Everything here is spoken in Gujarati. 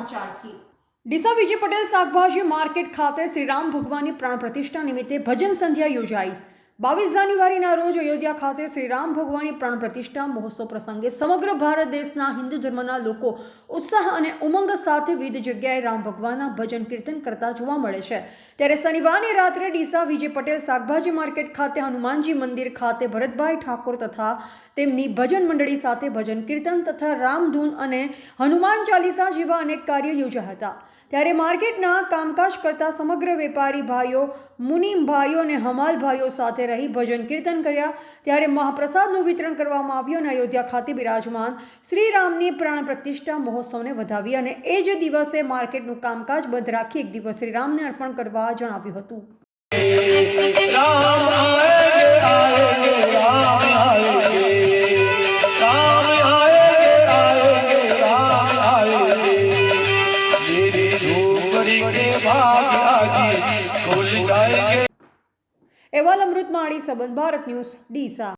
સમાચારથી ડીસા વિજય પટેલ શાકભાજી માર્કેટ ખાતે શ્રી રામ ભગવાનની પ્રાણ પ્રતિષ્ઠા નિમિત્તે ભજન સંધ્યા યોજાઈ। 22 જાન્યુઆરીના રોજ અયોધ્યા ખાતે શ્રી રામ ભગવાનની પ્રાણ પ્રતિષ્ઠા મહોત્સવ પ્રસંગે સમગ્ર ભારત દેશના હિન્દુ ધર્મના લોકો ઉત્સાહ અને ઉમંગ સાથે વિવિધ જગ્યાએ રામ ભગવાનના ભજન કીર્તન કરતા જોવા મળે છે। ત્યારે શનિવારની રાત્રે ડીસા વિજય પટેલ શાકભાજી માર્કેટ ખાતે હનુમાનજી મંદિર ખાતે ભરતભાઈ ઠાકોર તથા તેમની ભજન મંડળી સાથે ભજન કીર્તન તથા રામધૂન અને હનુમાન ચાલીસા જેવા અનેક કાર્યો યોજાયા હતા। ત્યારે માર્કેટના કામકાજ કરતા સમગ્ર વેપારી ભાઈઓ, મુનિમ ભાઈઓ અને હમાલ ભાઈઓ સાથે રહી ભજન કીર્તન કર્યા। ત્યારે મહાપ્રસાદનું વિતરણ કરવામાં આવ્યું અને અયોધ્યા ખાતે બિરાજમાન શ્રી રામની પ્રાણ પ્રતિષ્ઠા મહોત્સવને વધાવી અને એ જ દિવસે માર્કેટનું કામકાજ બંધ રાખી એક દિવસ શ્રી રામને અર્પણ કરવા જણાવ્યું હતું। अहवाल अमृत माड़ी, संबंध भारत न्यूज, डीसा।